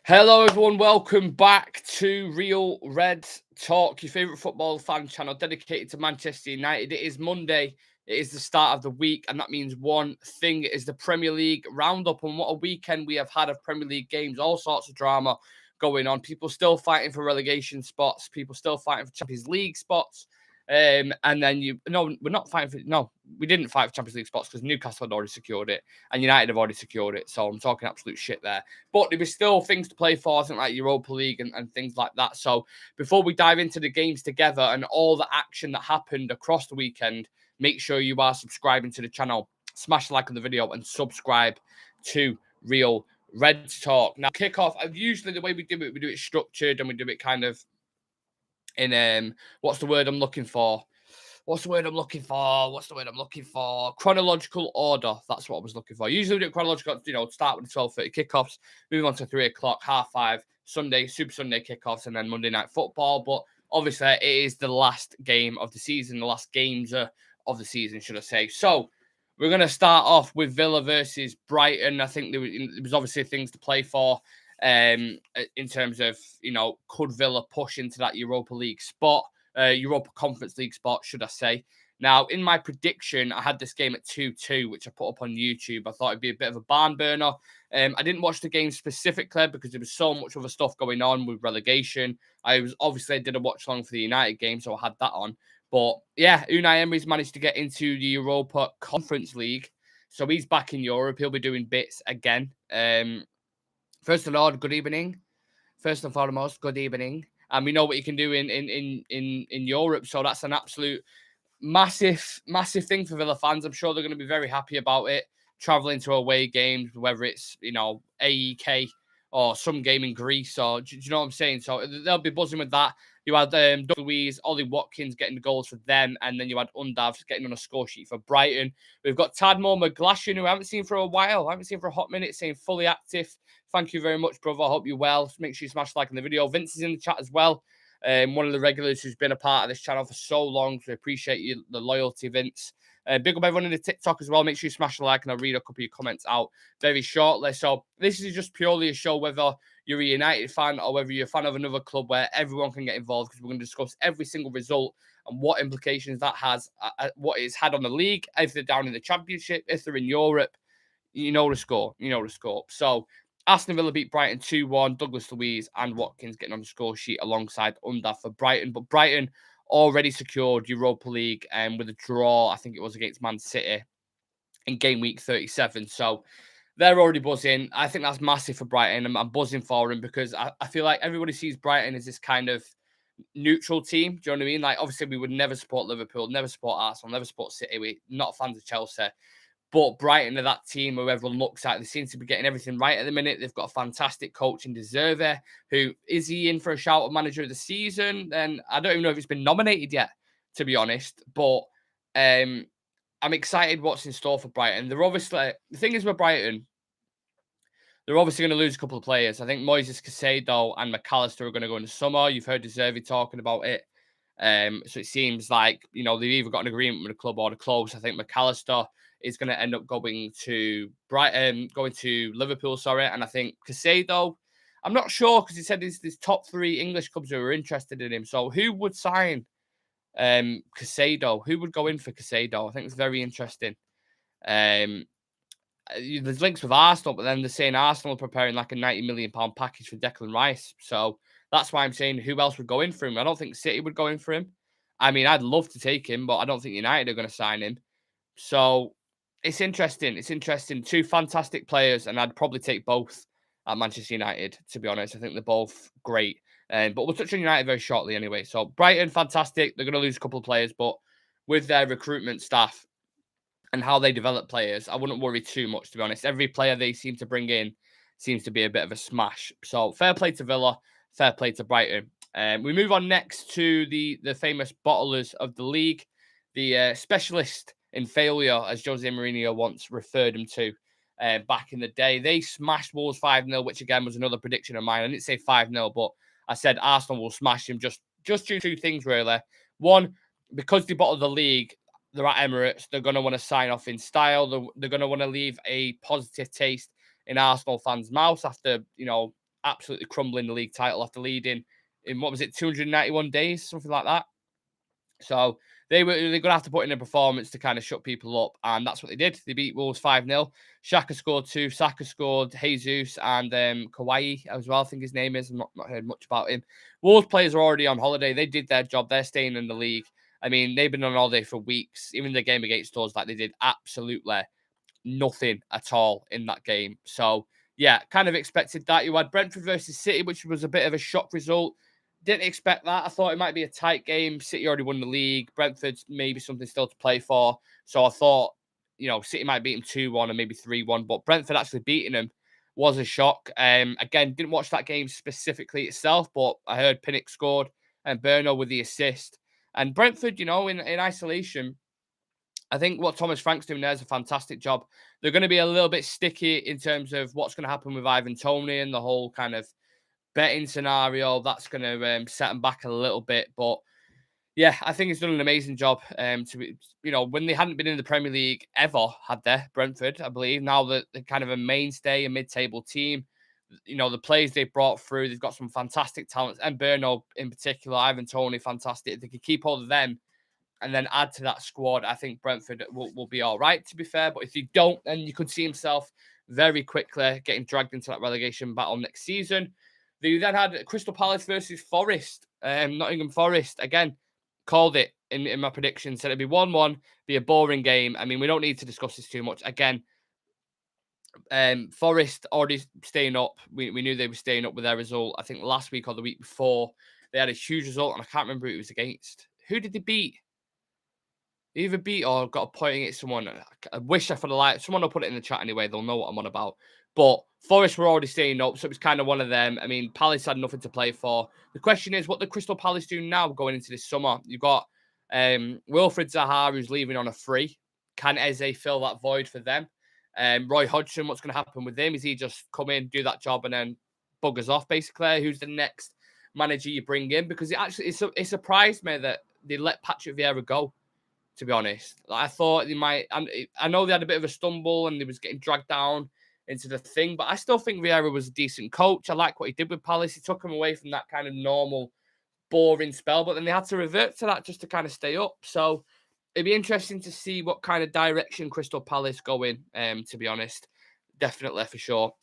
Hello, everyone. Welcome back to Real Red Talk, your favourite football fan channel dedicated to Manchester United. It is Monday. It is the start of the week, and that means one thing is the Premier League roundup. And what a weekend we have had of Premier League games, all sorts of drama going on. People still fighting for relegation spots, people still fighting for Champions League spots. And then we're not fighting for, we didn't fight for Champions League spots because Newcastle had already secured it and United have already secured it. So I'm talking absolute shit there. But there was still things to play for, I think, like Europa League and things like that. So before we dive into the games together and all the action that happened across the weekend, make sure you are subscribing to the channel, smash a like on the video and subscribe to Real Red Talk. Now, kickoff, usually the way we do it structured and we do it kind of in what's the word I'm looking for? Chronological order. That's what I was looking for. Usually we do it chronological, start with the 12:30 kickoffs, move on to 3 o'clock, 5:30, Sunday, Super Sunday kickoffs, and then Monday Night Football. But obviously it is the last game of the season, the last games of the season, should I say. So we're going to start off with Villa versus Brighton. I think there was obviously things to play for in terms of, could Villa push into that Europa League spot? Europa Conference League spot, should I say. Now, in my prediction, I had this game at 2-2, which I put up on YouTube. I thought it'd be a bit of a barn burner. I didn't watch the game specifically because there was so much other stuff going on with relegation. I did a watch along for the United game, so I had that on. But yeah, Unai Emery's managed to get into the Europa Conference League. So he's back in Europe. He'll be doing bits again. First of all, good evening. First and foremost, good evening. And we know what you can do in Europe. So that's an absolute massive thing for Villa fans. I'm sure they're going to be very happy about it. Traveling to away games, whether it's, AEK or some game in Greece, or do you know what I'm saying? So they'll be buzzing with that. You had Doug Luiz, Ollie Watkins getting the goals for them, and then you had Undav getting on a score sheet for Brighton. We've got Tadmore McGlashan, who I haven't seen for a while. I haven't seen for a hot minute, saying fully active. Thank you very much, brother. I hope you're well. Make sure you smash like on the video. Vince is in the chat as well. One of the regulars who's been a part of this channel for so long. So I appreciate you, the loyalty, Vince. Big up everyone in the TikTok as well. Make sure you smash the like and I'll read a couple of your comments out very shortly. So this is just purely a show whether you're a United fan or whether you're a fan of another club where everyone can get involved, because we're going to discuss every single result and what implications that has, what it's had on the league, if they're down in the Championship, if they're in Europe. You know the score. So Aston Villa beat Brighton 2-1. Douglas Luiz and Watkins getting on the score sheet alongside Undav for Brighton. But Brighton already secured Europa League with a draw, I think it was against Man City in game week 37. So they're already buzzing. I think that's massive for Brighton. I'm buzzing for them because I feel like everybody sees Brighton as this kind of neutral team. Do you know what I mean? Like, obviously, we would never support Liverpool, never support Arsenal, never support City. We're not fans of Chelsea. But Brighton are that team who everyone looks at. They seem to be getting everything right at the minute. They've got a fantastic coach in De Zerbi, who is he in for a shout of manager of the season? And I don't even know if it's been nominated yet, to be honest. But I'm excited what's in store for Brighton. The thing is with Brighton, they're obviously going to lose a couple of players. I think Moises Caicedo and McAllister are going to go in the summer. You've heard De Zerbi talking about it. So it seems like, they've either got an agreement with the club or they're close. I think McAllister is going to end up going to Liverpool, and I think Caicedo, I'm not sure, because he said there's top 3 English clubs who are interested in him. So who would sign Caicedo? Who would go in for Caicedo? I think it's very interesting. There's links with Arsenal, but then they're saying Arsenal are preparing like a £90 million package for Declan Rice. So that's why I'm saying who else would go in for him. I don't think City would go in for him. I mean, I'd love to take him, but I don't think United are going to sign him. So it's interesting. It's interesting. 2 fantastic players, and I'd probably take both at Manchester United, to be honest. I think they're both great. But we'll touch on United very shortly anyway. So Brighton, fantastic. They're going to lose a couple of players, but with their recruitment staff and how they develop players, I wouldn't worry too much, to be honest. Every player they seem to bring in seems to be a bit of a smash. So fair play to Villa, fair play to Brighton. We move on next to the famous bottlers of the league, the specialist in failure, as Jose Mourinho once referred him to back in the day. They smashed Wolves 5-0, which again was another prediction of mine. I didn't say 5-0, but I said Arsenal will smash him just due to 2 things, really. One, because they bottled the league, they're at Emirates, they're going to want to sign off in style. They're going to want to leave a positive taste in Arsenal fans' mouths after, absolutely crumbling the league title after leading in, what was it, 291 days, something like that. So they're going to have to put in a performance to kind of shut people up, and that's what they did. They beat Wolves 5-0. Xhaka scored 2, Saka scored, Jesus, and Kawhi as well, I think his name is. I've not heard much about him. Wolves players are already on holiday. They did their job. They're staying in the league. I mean, they've been on holiday for weeks. Even the game against us, like, they did absolutely nothing at all in that game. So, yeah, kind of expected that. You had Brentford versus City, which was a bit of a shock result. Didn't expect that. I thought it might be a tight game. City already won the league. Brentford's maybe something still to play for. So I thought, City might beat them 2-1 and maybe 3-1. But Brentford actually beating them was a shock. Again, didn't watch that game specifically itself, but I heard Pinnock scored and Burno with the assist. And Brentford, in isolation, I think what Thomas Frank's doing there is a fantastic job. They're going to be a little bit sticky in terms of what's going to happen with Ivan Toney and the whole kind of betting scenario. That's going to set them back a little bit. But yeah, I think he's done an amazing job. To be, when they hadn't been in the Premier League ever, had they, Brentford, I believe. Now that they're kind of a mainstay, a mid-table team. The players they've brought through, they've got some fantastic talents. And Burno in particular, Ivan Toney, fantastic. If they could keep hold of them and then add to that squad, I think Brentford will be all right, to be fair. But if you don't, then you could see himself very quickly getting dragged into that relegation battle next season. They then had Crystal Palace versus Forest. Nottingham Forest, again, called it in my prediction. Said it'd be 1-1, be a boring game. I mean, we don't need to discuss this too much. Again, Forest already staying up. We knew they were staying up with their result. I think last week or the week before, they had a huge result, and I can't remember who it was against. Who did they beat? They either beat or got a point against someone. I wish I could have liked. Someone will put it in the chat anyway. They'll know what I'm on about. But Forest were already staying up, so it was kind of one of them. I mean, Palace had nothing to play for. The question is, what the Crystal Palace do now going into this summer? You've got Wilfred Zaha, who's leaving on a free. Can Eze fill that void for them? Roy Hodgson, what's going to happen with him? Is he just come in, do that job, and then buggers off, basically? Who's the next manager you bring in? Because it surprised me that they let Patrick Vieira go, to be honest. I thought they might, and I know they had a bit of a stumble and they was getting dragged down into the thing, but I still think Vieira was a decent coach. I like what he did with Palace. He took them away from that kind of normal, boring spell, but then they had to revert to that just to kind of stay up. So it'd be interesting to see what kind of direction Crystal Palace go in, to be honest. Definitely, for sure.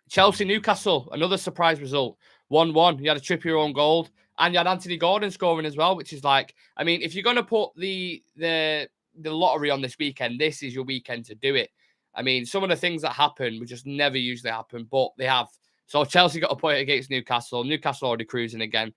Chelsea, Newcastle, another surprise result. 1-1. You had a Trippier own goal, and you had Anthony Gordon scoring as well, which is like, I mean, if you're going to put the lottery on this weekend, this is your weekend to do it. I mean, some of the things that happen would just never usually happen, but they have. So Chelsea got a point against Newcastle. Newcastle already cruising again.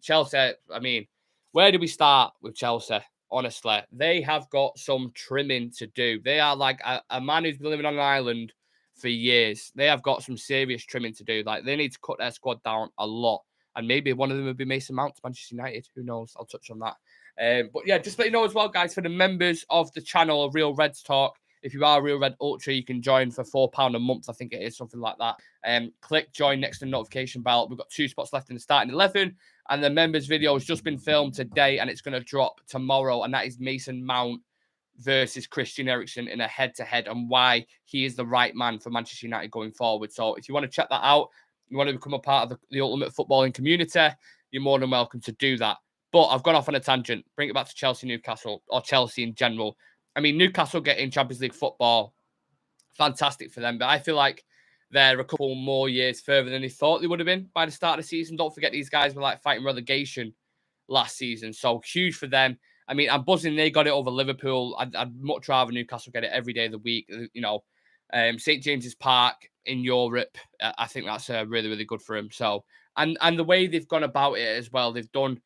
Chelsea, I mean, where do we start with Chelsea? Honestly, they have got some trimming to do. They are like a man who's been living on an island for years. They have got some serious trimming to do. Like, they need to cut their squad down a lot. And maybe one of them would be Mason Mount to Manchester United. Who knows? I'll touch on that. But yeah, just let you know as well, guys, for the members of the channel, Real Reds Talk, if you are a Real Red Ultra, you can join for £4 a month. I think it is something like that. Click join next to the notification bell. We've got 2 spots left in the starting 11. And the members video has just been filmed today and it's going to drop tomorrow. And that is Mason Mount versus Christian Eriksen in a head-to-head and why he is the right man for Manchester United going forward. So if you want to check that out, you want to become a part of the ultimate footballing community, you're more than welcome to do that. But I've gone off on a tangent. Bring it back to Chelsea, Newcastle, or Chelsea in general. I mean, Newcastle getting Champions League football, fantastic for them. But I feel like they're a couple more years further than they thought they would have been by the start of the season. Don't forget, these guys were like fighting relegation last season. So huge for them. I mean, I'm buzzing they got it over Liverpool. I'd much rather Newcastle get it every day of the week. St. James's Park in Europe, I think that's really, really good for them. So, and the way they've gone about it as well, they've done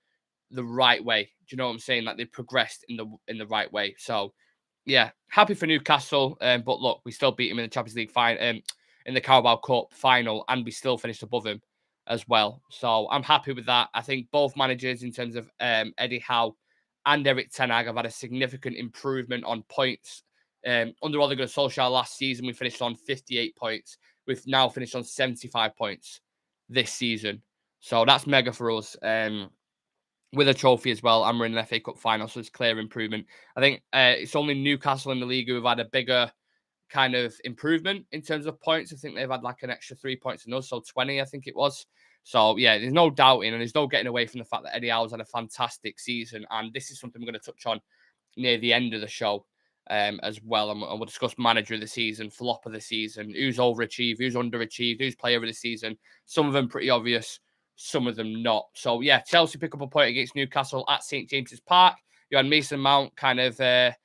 the right way. Do you know what I'm saying? Like, they've progressed in the right way. So, yeah, happy for Newcastle. But look, we still beat him in the Champions League final, in the Carabao Cup final, and we still finished above him as well. So I'm happy with that. I think both managers, in terms of Eddie Howe and Eric Ten Hag, have had a significant improvement on points. Under Ole Gunnar Solskjaer last season, we finished on 58 points. We've now finished on 75 points this season. So that's mega for us. With a trophy as well, and we're in an FA Cup final, so it's clear improvement. I think it's only Newcastle in the league who have had a bigger kind of improvement in terms of points. I think they've had like an extra 3 points than us, so 20, I think it was. So, yeah, there's no doubting and there's no getting away from the fact that Eddie Howe's had a fantastic season. And this is something we're going to touch on near the end of the show as well. And we'll discuss manager of the season, flop of the season, who's overachieved, who's underachieved, who's player of the season. Some of them pretty obvious, some of them not. So, yeah, Chelsea pick up a point against Newcastle at St. James's Park. You had Mason Mount kind of tears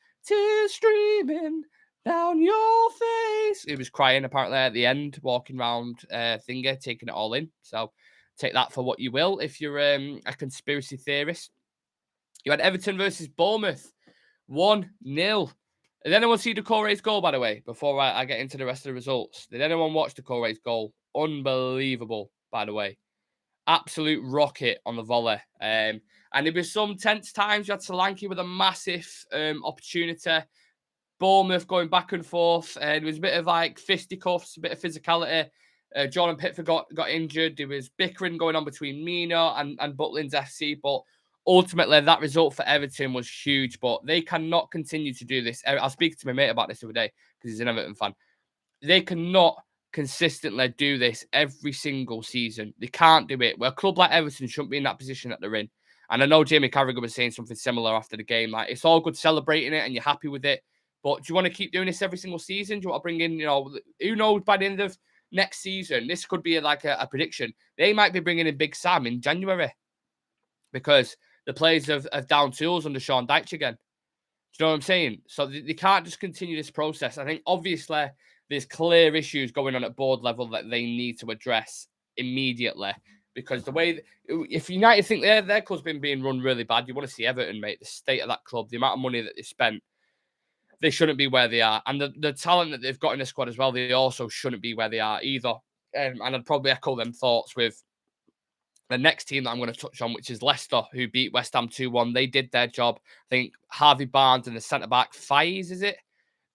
streaming down your face. He was crying apparently at the end, walking around Thinger, taking it all in. So take that for what you will if you're a conspiracy theorist. You had Everton versus Bournemouth, 1-0. Did anyone see Doucouré's goal, by the way, before I get into the rest of the results? Did anyone watch Doucouré's goal? Unbelievable, by the way. Absolute rocket on the volley. And there was some tense times. You had Solanke with a massive opportunity. Bournemouth going back and forth. And it was a bit of like fisticuffs, a bit of physicality. Jordan Pickford got injured. There was bickering going on between Mina and Butlins FC. But ultimately, that result for Everton was huge. But they cannot continue to do this. I was speaking to my mate about this the other day because he's an Everton fan. They cannot consistently do this every single season. They can't do it. Well, a club like Everton shouldn't be in that position that they're in. And I know Jamie Carragher was saying something similar after the game. Like, it's all good celebrating it and you're happy with it. But do you want to keep doing this every single season? Do you want to bring in, who knows, by the end of next season, this could be like a prediction. They might be bringing in Big Sam in January because the players have down tools under Sean Dyche again. Do you know what I'm saying? So they can't just continue this process. I think, obviously, there's clear issues going on at board level that they need to address immediately. Because the way, if United think their club's been being run really bad, you want to see Everton, mate. The state of that club, the amount of money that they spent, they shouldn't be where they are. And the talent that they've got in the squad as well, they also shouldn't be where they are either. And I'd probably echo them thoughts with the next team that I'm going to touch on, which is Leicester, who beat West Ham 2-1. They did their job. I think Harvey Barnes and the centre-back, Faiz, is it?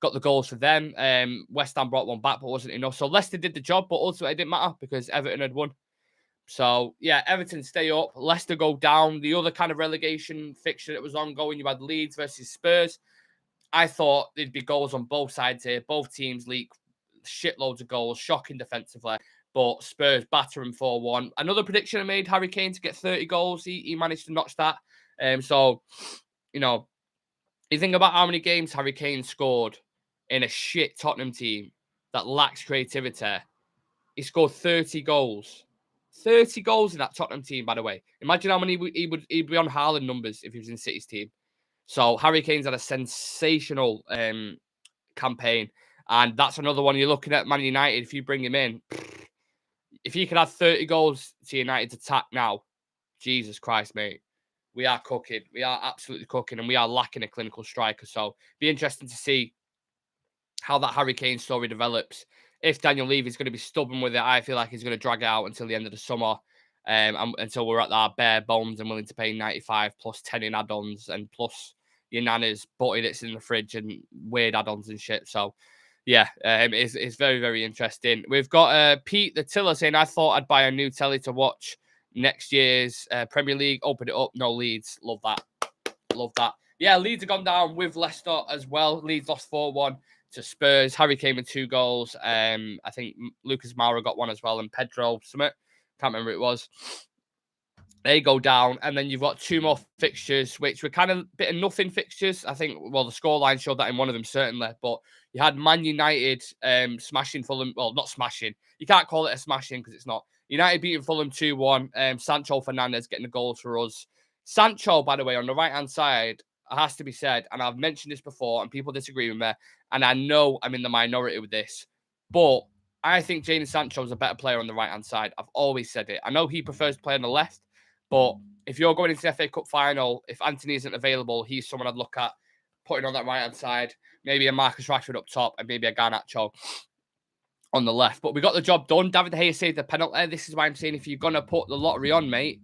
Got the goals for them. West Ham brought one back, but wasn't enough. So Leicester did the job, but ultimately it didn't matter because Everton had won. So, yeah, Everton stay up. Leicester go down. The other kind of relegation fixture that was ongoing, you had Leeds versus Spurs. I thought there'd be goals on both sides here. Both teams leak shitloads of goals, shocking defensively. But Spurs batter them 4-1. Another prediction I made, Harry Kane to get 30 goals. He managed to notch that. So, you think about how many games Harry Kane scored in a shit Tottenham team that lacks creativity. He scored 30 goals. 30 goals in that Tottenham team, by the way. Imagine how many he'd be on Haaland numbers if he was in City's team. So Harry Kane's had a sensational campaign. And that's another one you're looking at Man United. If you bring him in, if he could add 30 goals to United's attack now, Jesus Christ, mate. We are cooking. We are absolutely cooking. And we are lacking a clinical striker. So be interesting to see how that Harry Kane story develops. If Daniel Levy's going to be stubborn with it, I feel like he's going to drag it out until the end of the summer. Until we're at our bare bones and willing to pay 95 plus 10 in add-ons and plus your nana's butty that's in the fridge and weird add-ons and shit. So, yeah, it's very, very interesting. We've got Pete the Tiller saying, I thought I'd buy a new telly to watch next year's Premier League. Open it up. No, Leeds. Love that. Love that. Yeah, Leeds have gone down with Leicester as well. Leeds lost 4-1 to Spurs. Harry came with 2 goals. I think Lucas Moura got one as well and Pedro Summit. Can't remember who it was. They go down, and then you've got 2 more fixtures, which were kind of bit of nothing fixtures. I think, well, the scoreline showed that in one of them, certainly. But you had Man United smashing Fulham. Well, not smashing. You can't call it a smashing because it's not. United beating Fulham 2-1. Sancho Fernandez getting the goals for us. Sancho, by the way, on the right-hand side, it has to be said, and I've mentioned this before, and people disagree with me, and I know I'm in the minority with this, but I think Jadon Sancho is a better player on the right-hand side. I've always said it. I know he prefers to play on the left, but if you're going into the FA Cup final, if Anthony isn't available, he's someone I'd look at putting on that right-hand side. Maybe a Marcus Rashford up top and maybe a Garnacho on the left. But we got the job done. David De Gea saved the penalty. This is why I'm saying if you're going to put the lottery on, mate,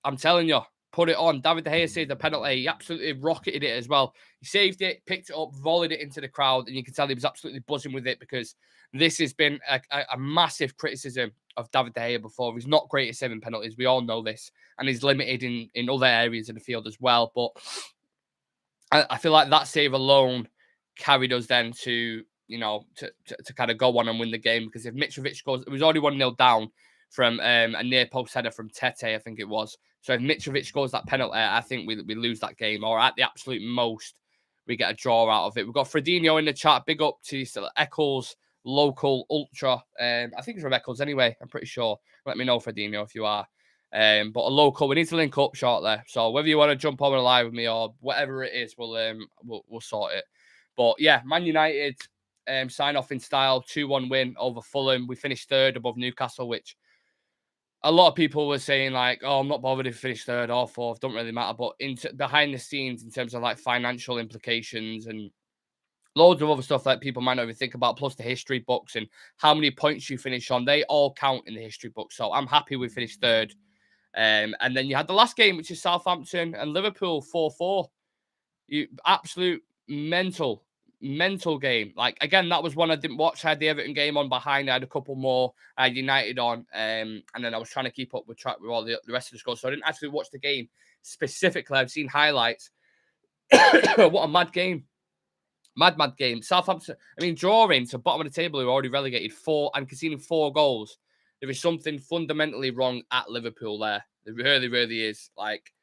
I'm telling you, put it on. David De Gea saved the penalty. He absolutely rocketed it as well. He saved it, picked it up, volleyed it into the crowd, and you can tell he was absolutely buzzing with it because this has been a massive criticism of David De Gea before. He's not great at saving penalties. We all know this. And he's limited in other areas of the field as well. But I feel like that save alone carried us then to, to kind of go on and win the game. Because if Mitrovic scores, it was already 1-0 down from a near post header from Tete, I think it was. So if Mitrovic scores that penalty, I think we lose that game, or at the absolute most, we get a draw out of it. We've got Fredinho in the chat. Big up to Eccles, local ultra. I think it's from Eccles anyway, I'm pretty sure. Let me know, Fredinho, if you are. But a local, we need to link up shortly. So whether you want to jump on a live with me or whatever it is, we'll sort it. But yeah, Man United sign off in style, 2-1 win over Fulham. We finished third above Newcastle, which a lot of people were saying like, oh, I'm not bothered if we finish third or fourth, don't really matter. But behind the scenes, in terms of like financial implications and loads of other stuff that people might not even think about, plus the history books and how many points you finish on, they all count in the history book. So I'm happy we finished third. And then you had the last game, which is Southampton and Liverpool 4-4. You absolute mental game. Like, again, that was one I didn't watch. I had the Everton game on behind. I had a couple more. I had United on. And then I was trying to keep up with track with all the rest of the scores. So I didn't actually watch the game specifically. I've seen highlights. What a mad game. Mad game. Southampton, drawing to bottom of the table, who are already relegated, 4 and conceding 4 goals. There is something fundamentally wrong at Liverpool there. There really, really is. Like,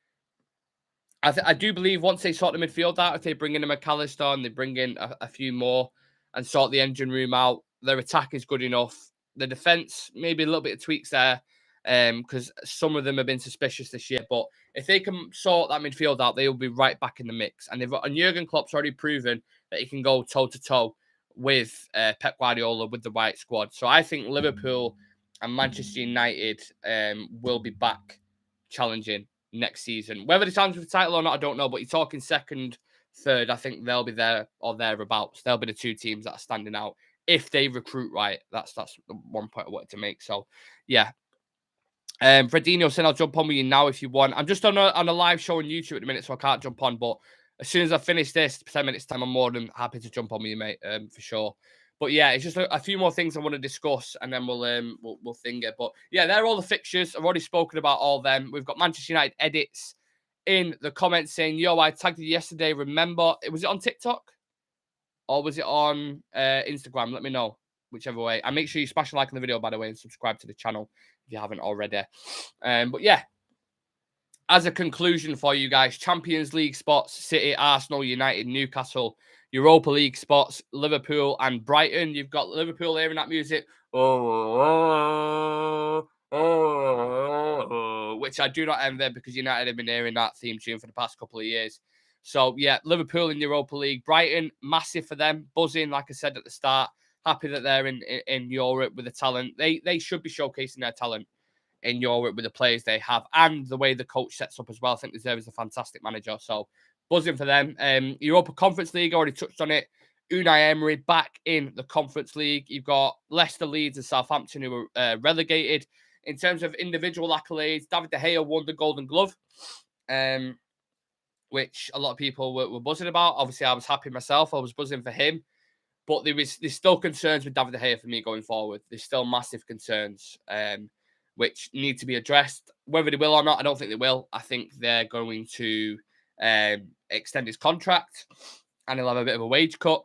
I do believe once they sort the midfield out, if they bring in a McAllister and they bring in a few more and sort the engine room out, their attack is good enough. The defence, maybe a little bit of tweaks there, because some of them have been suspicious this year. But if they can sort that midfield out, they will be right back in the mix. And Jurgen Klopp's already proven that he can go toe-to-toe with Pep Guardiola with the right squad. So I think Liverpool and Manchester United will be back challenging next season. Whether they challenge for the title or not, I don't know. But you're talking second, third. I think they'll be there or thereabouts. They'll be the 2 teams that are standing out if they recruit right. That's the one point I wanted to make. So, yeah. Fredinho said, I'll jump on with you now if you want. I'm just on a live show on YouTube at the minute, so I can't jump on. But as soon as I finish this, 10 minutes time, I'm more than happy to jump on with you, mate, for sure. But yeah, it's just a few more things I want to discuss, and then we'll think it. But yeah, they're all the fixtures. I've already spoken about all them. We've got Manchester United edits in the comments saying, "Yo, I tagged you yesterday. Remember, was it on TikTok or was it on Instagram? Let me know, whichever way. And make sure you smash a like on the video, by the way, and subscribe to the channel if you haven't already. But yeah." As a conclusion for you guys, Champions League spots, City, Arsenal, United, Newcastle, Europa League spots, Liverpool and Brighton. You've got Liverpool hearing that music, which I do not envy because United have been hearing that theme tune for the past couple of years. So, yeah, Liverpool in Europa League. Brighton, massive for them. Buzzing, like I said at the start. Happy that they're in Europe with the talent. They should be showcasing their talent in Europe with the players they have and the way the coach sets up as well. I think Deserve is a fantastic manager. So buzzing for them. Europa Conference League, already touched on it. Unai Emery back in the Conference League. You've got Leicester, Leeds and Southampton who were relegated. In terms of individual accolades, David De Gea won the Golden Glove, which a lot of people were buzzing about. Obviously, I was happy myself. I was buzzing for him. But there's still concerns with David De Gea for me going forward. There's still massive concerns. Which need to be addressed. Whether they will or not, I don't think they will. I think they're going to extend his contract and he'll have a bit of a wage cut.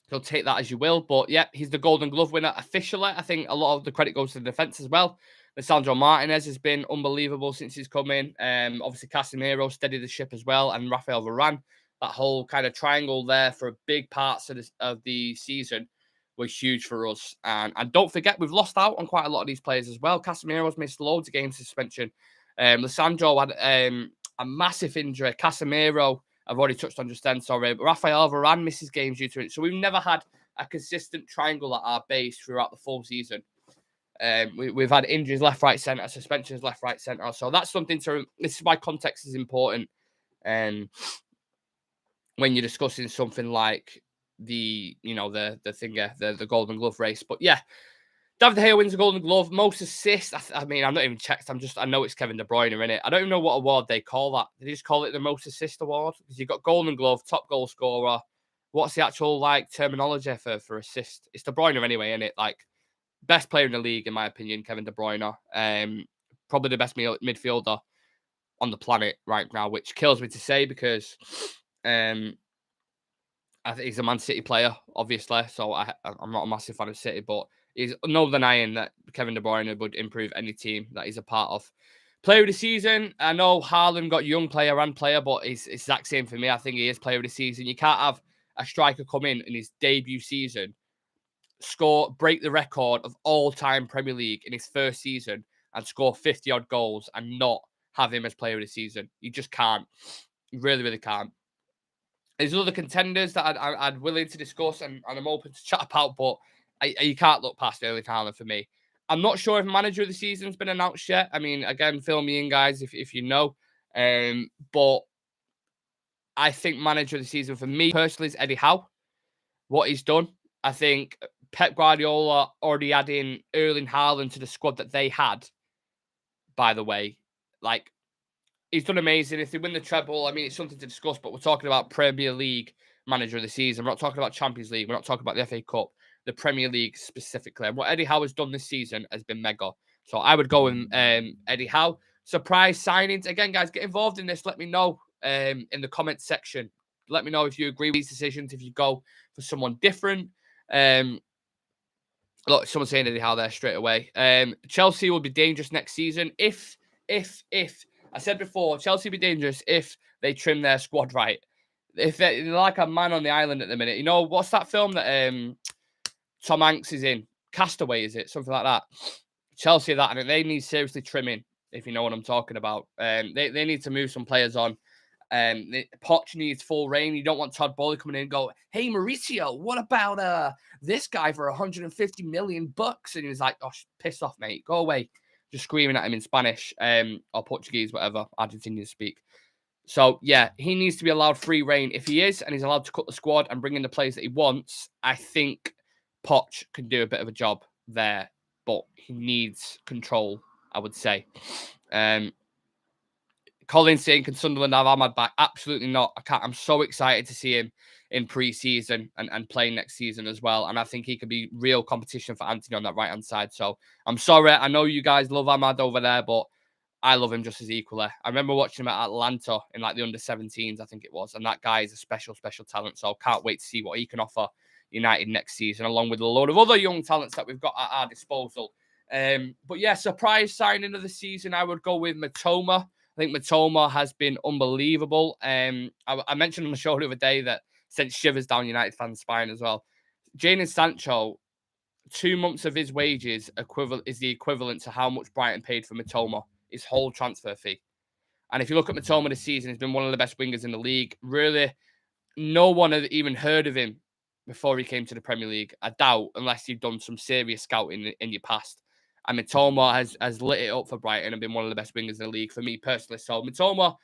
He'll take that as you will. But yeah, he's the Golden Glove winner officially. I think a lot of the credit goes to the defence as well. Lisandro Martinez has been unbelievable since he's come in. Obviously, Casemiro steadied the ship as well, and Rafael Varane. That whole kind of triangle there for big parts of the season was huge for us. And don't forget, we've lost out on quite a lot of these players as well. Casemiro's missed loads of games suspension. Lisandro had a massive injury. Casemiro, I've already touched on just then, sorry. But Rafael Varane misses games due to it. So we've never had a consistent triangle at our base throughout the full season. We've had injuries left, right, centre, suspensions left, right, centre. So that's something this is why context is important. When you're discussing something like the Golden Glove race. But yeah, David De Gea wins the Golden Glove. Most assists. I'm not even checked. I know it's Kevin De Bruyne in it. I don't even know what award they call that. They just call it the most assist award because you've got Golden Glove, top goal scorer. What's the actual terminology for assist? It's De Bruyne anyway, isn't it? Like best player in the league in my opinion, Kevin De Bruyne. Probably the best midfielder on the planet right now, which kills me to say because I think he's a Man City player, obviously. So I'm not a massive fan of City, but he's no denying that Kevin De Bruyne would improve any team that he's a part of. Player of the season. I know Haaland got young player and player, but it's exact same for me. I think he is player of the season. You can't have a striker come in his debut season, break the record of all-time Premier League in his first season, and score 50-odd goals and not have him as player of the season. You just can't. You really, really can't. There's other contenders that I'd willing to discuss and I'm open to chat about, but you can't look past Erling Haaland for me. I'm not sure if manager of the season's been announced yet. I mean, again, fill me in, guys, if you know. But I think manager of the season for me personally is Eddie Howe. What he's done, I think Pep Guardiola already adding Erling Haaland to the squad that they had. By the way, like, he's done amazing. If they win the treble, I mean, it's something to discuss, but we're talking about Premier League manager of the season. We're not talking about Champions League. We're not talking about the FA Cup, the Premier League specifically. And what Eddie Howe has done this season has been mega. So I would go with Eddie Howe. Surprise signings. Again, guys, get involved in this. Let me know in the comments section. Let me know if you agree with these decisions, if you go for someone different. Look, someone's saying Eddie Howe there straight away. Chelsea will be dangerous next season if I said before, Chelsea will be dangerous if they trim their squad right. If they're like a man on the island at the minute. You know, what's that film that Tom Hanks is in? Castaway, is it? Something like that. Chelsea, that, and they need seriously trimming, if you know what I'm talking about. They need to move some players on. Poch needs full reign. You don't want Todd Bowley coming in and go, hey, Mauricio, what about this guy for 150 million bucks? And he was like, oh, piss off, mate. Go away. Just screaming at him in Spanish or Portuguese, whatever Argentinians speak. So, yeah, he needs to be allowed free reign. If he is, and he's allowed to cut the squad and bring in the players that he wants, I think Poch can do a bit of a job there. But he needs control, I would say. Colin saying, can Sunderland have Ahmad back? Absolutely not. I'm so excited to see him in pre-season and playing next season as well. And I think he could be real competition for Anthony on that right-hand side. So I'm sorry. I know you guys love Ahmad over there, but I love him just as equally. I remember watching him at Atlanta in like the under-17s, I think it was. And that guy is a special, special talent. So I can't wait to see what he can offer United next season, along with a load of other young talents that we've got at our disposal. But yeah, surprise signing of the season, I would go with Matoma. I think Matoma has been unbelievable. I mentioned on the show the other day that sent shivers down United fans' spine as well. Jadon Sancho, 2 months of his wages is the equivalent to how much Brighton paid for Matoma, his whole transfer fee. And if you look at Matoma this season, he's been one of the best wingers in the league. Really, no one had even heard of him before he came to the Premier League. I doubt, unless you've done some serious scouting in your past. And Mitoma has lit it up for Brighton and been one of the best wingers in the league for me personally. So Mitoma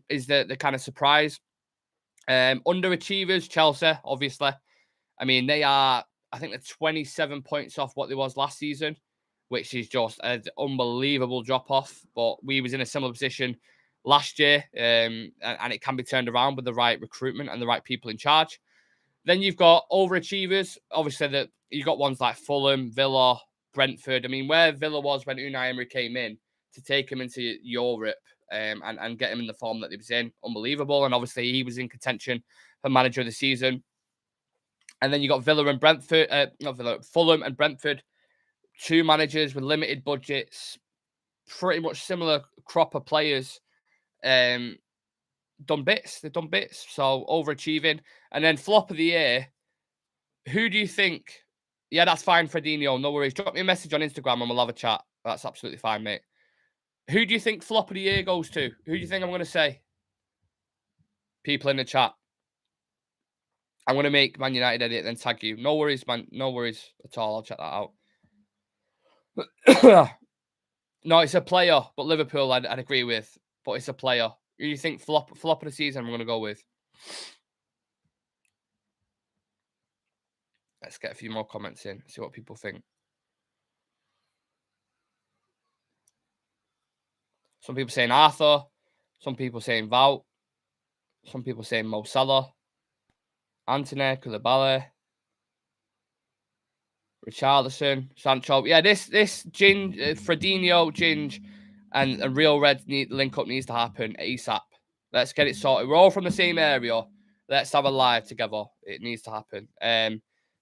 is the kind of surprise. Underachievers, Chelsea, obviously. I mean, they are, I think they're 27 points off what they was last season, which is just an unbelievable drop-off. But we was in a similar position last year, and it can be turned around with the right recruitment and the right people in charge. Then you've got overachievers. Obviously, that you got ones like Fulham, Villa, Brentford. I mean, where Villa was when Unai Emery came in to take him into Europe and get him in the form that he was in, unbelievable. And obviously, he was in contention for manager of the season. And then you got Villa and Brentford, Fulham and Brentford, two managers with limited budgets, pretty much similar crop of players. They've done bits. So overachieving. And then flop of the year. Who do you think? Yeah, that's fine, Fredinho. No worries. Drop me a message on Instagram and we'll have a chat. That's absolutely fine, mate. Who do you think flop of the year goes to? Who do you think I'm going to say? People in the chat. I'm going to make Man United edit and then tag you. No worries, man. No worries at all. I'll check that out. No, it's a player, but Liverpool I'd agree with. But it's a player. Who do you think flop of the season I'm going to go with? Let's get a few more comments in. See what people think. Some people saying Arthur. Some people saying Vout. Some people saying Mo Salah. Anthony, Koulibaly. Richarlison, Sancho. Yeah, this Fredinho, Ginge, and Real Red link up needs to happen ASAP. Let's get it sorted. We're all from the same area. Let's have a live together. It needs to happen.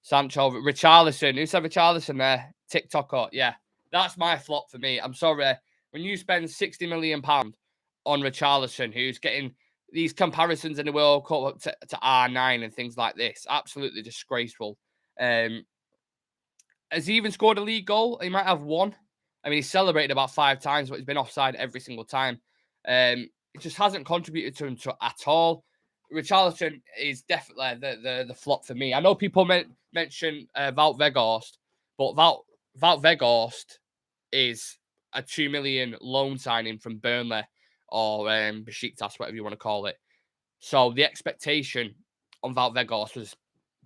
Sancho, Richarlison. Who said Richarlison there? TikToker. Yeah, that's my flop for me. I'm sorry. When you spend £60 million on Richarlison, who's getting these comparisons in the World Cup to R9 and things like this, absolutely disgraceful. Has he even scored a league goal? He might have one. I mean, he's celebrated about 5 times, but he's been offside every single time. It just hasn't contributed to him at all. Richarlison is definitely the flop for me. I know people mention Wout Weghorst, but Wout Weghorst is a 2 million loan signing from Burnley or Besiktas, whatever you want to call it. So the expectation on Wout Weghorst was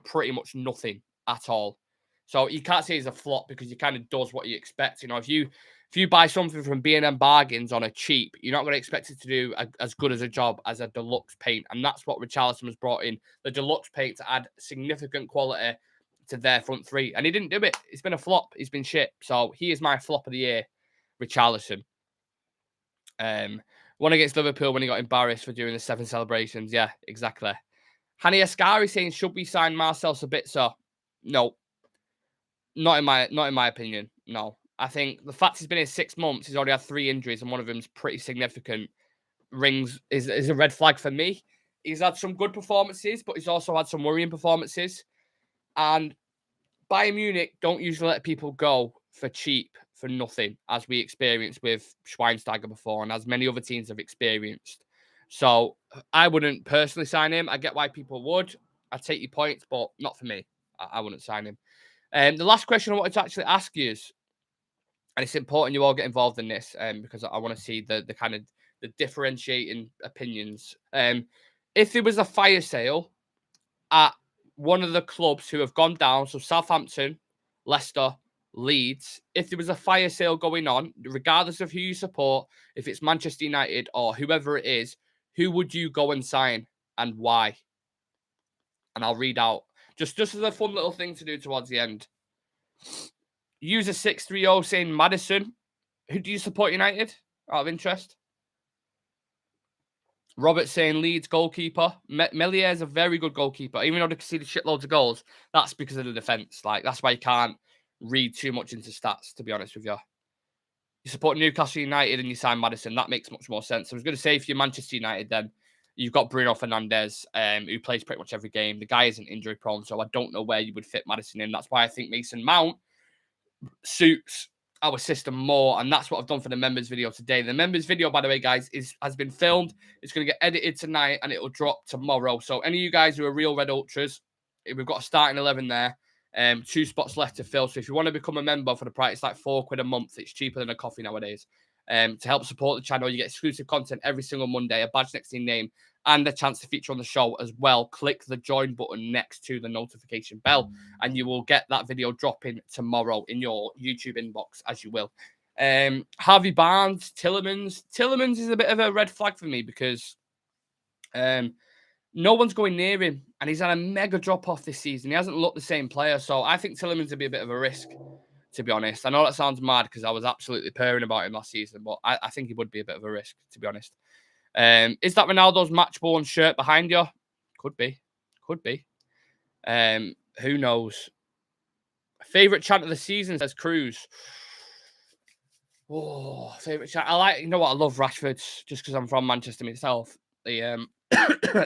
pretty much nothing at all. So you can't say he's a flop because he kind of does what you expect. You know, if you buy something from B&M Bargains on a cheap, you're not going to expect it to do as good as a job as a deluxe paint. And that's what Richarlison has brought in, the deluxe paint to add significant quality to their front three. And he didn't do it. It's been a flop. He's been shit. So he is my flop of the year, Richarlison. One against Liverpool when he got embarrassed for doing the 7 celebrations. Yeah, exactly. Hani Ascari saying, should we sign Marcel Sabitzer? No. Not in my opinion. No. I think the fact he's been here 6 months, he's already had 3 injuries, and one of them's pretty significant. Is a red flag for me. He's had some good performances, but he's also had some worrying performances. And Bayern Munich don't usually let people go for cheap, for nothing, as we experienced with Schweinsteiger before, and as many other teams have experienced. So I wouldn't personally sign him. I get why people would. I take your points, but not for me. I wouldn't sign him. The last question I wanted to actually ask you is, and it's important you all get involved in this, because I want to see the kind of the differentiating opinions. If there was a fire sale at one of the clubs who have gone down, so Southampton, Leicester, Leeds, if there was a fire sale going on, regardless of who you support, if it's Manchester United or whoever it is, who would you go and sign and why? And I'll read out, just as a fun little thing to do towards the end. User 630 saying Maddison. Who do you support United out of interest? Robert saying Leeds goalkeeper. Melier is a very good goalkeeper. Even though they conceded shitloads of goals, that's because of the defence. Like, that's why you can't read too much into stats, to be honest with you. You support Newcastle United and you sign Maddison. That makes much more sense. I was going to say, if you're Manchester United, then you've got Bruno Fernandes, who plays pretty much every game. The guy isn't injury prone, so I don't know where you would fit Maddison in. That's why I think Mason Mount suits our system more, and that's what I've done for the members video today. The members video, by the way, guys, has been filmed. It's going to get edited tonight and it'll drop tomorrow. So any of you guys who are real Red Ultras, we've got a starting 11 there, 2 spots left to fill. So if you want to become a member for the price, it's like £4 a month. It's cheaper than a coffee nowadays. To help support the channel, you get exclusive content every single Monday, a badge next to your name, and a chance to feature on the show as well. Click the join button next to the notification bell, and you will get that video dropping tomorrow in your YouTube inbox, as you will. Harvey Barnes, Tillemans. Tillemans is a bit of a red flag for me because no one's going near him, and he's had a mega drop-off this season. He hasn't looked the same player, so I think Tillemans would be a bit of a risk, to be honest. I know that sounds mad because I was absolutely purring about him last season, but I think he would be a bit of a risk, to be honest. Is that Ronaldo's match-worn shirt behind you? Could be. Could be. Who knows? Favorite chant of the season, says Cruz. Oh, favorite chant. You know what? I love Rashford's just because I'm from Manchester myself. The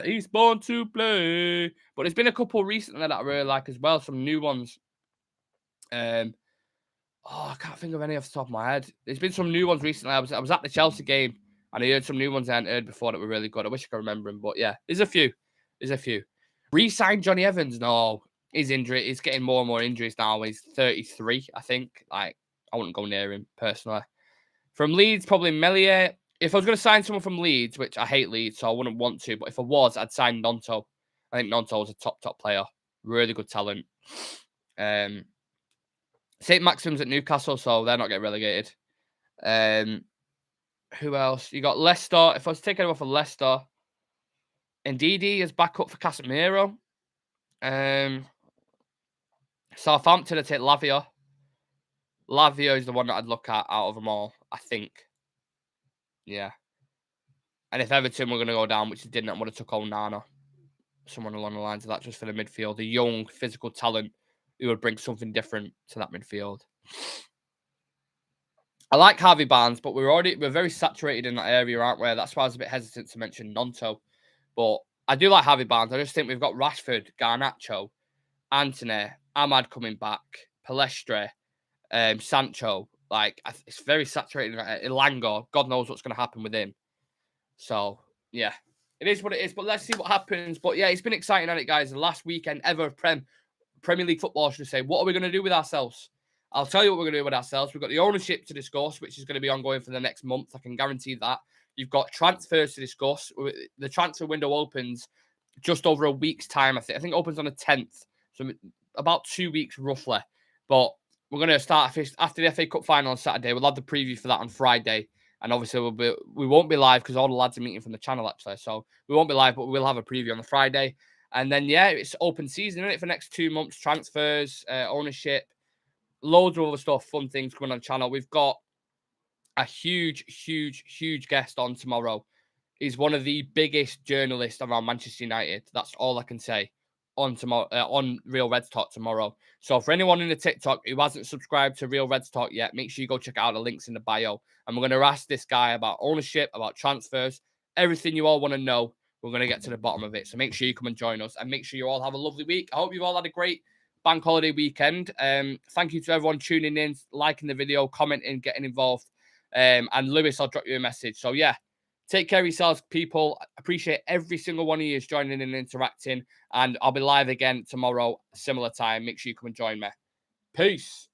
he's born to play. But there's been a couple recently that I really like as well. Some new ones. I can't think of any off the top of my head. There's been some new ones recently. I was at the Chelsea game and I heard some new ones I hadn't heard before that were really good. I wish I could remember them, but yeah, there's a few. Re-signed Johnny Evans? No, he's injured. He's getting more and more injuries now. He's 33, I think. Like, I wouldn't go near him personally. From Leeds, probably Melier. If I was going to sign someone from Leeds, which I hate Leeds, so I wouldn't want to, but if I was, I'd sign Nonto. I think Nonto was a top player. Really good talent. St. Maxim's at Newcastle, so they're not getting relegated. Who else? You got Leicester. If I was taking him off of Leicester, Ndidi is back up for Casemiro. Southampton, I'd take Lavia. Lavia is the one that I'd look at out of them all, I think. Yeah. And if Everton were going to go down, which they didn't, I would have took Onana. someone along the lines of that just for the midfield, a young physical talent who would bring something different to that midfield. I like Harvey Barnes, but we're very saturated in that area, aren't we? That's why I was a bit hesitant to mention Nonto. But I do like Harvey Barnes. I just think we've got Rashford, Garnacho, Antony, Ahmad coming back, Palestre, Sancho. Like, it's very saturated. Ilangor, God knows what's going to happen with him. So, yeah, it is what it is. But let's see what happens. But yeah, it's been exciting, hasn't it, guys? The last weekend ever of Premier League football, should I say. What are we going to do with ourselves? I'll tell you what we're going to do with ourselves. We've got the ownership to discuss, which is going to be ongoing for the next month. I can guarantee that. You've got transfers to discuss. The transfer window opens just over a week's time, I think. I think it opens on the 10th. So about 2 weeks, roughly. But we're going to start after the FA Cup final on Saturday. We'll have the preview for that on Friday. And obviously, we won't be live because all the lads are meeting from the channel, actually. So we won't be live, but we'll have a preview on the Friday. And then, yeah, it's open season, isn't it, for the next 2 months? Transfers, ownership, loads of other stuff, fun things coming on the channel. We've got a huge, huge, huge guest on tomorrow. He's one of the biggest journalists around Manchester United. That's all I can say on tomorrow on Real Reds Talk tomorrow. So for anyone in the TikTok who hasn't subscribed to Real Reds Talk yet, make sure you go check out the links in the bio. And we're going to ask this guy about ownership, about transfers, everything you all want to know. We're going to get to the bottom of it. So make sure you come and join us and make sure you all have a lovely week. I hope you've all had a great bank holiday weekend. Thank you to everyone tuning in, liking the video, commenting, getting involved. And Lewis, I'll drop you a message. So yeah, take care of yourselves, people. Appreciate every single one of you joining and interacting. And I'll be live again tomorrow, similar time. Make sure you come and join me. Peace.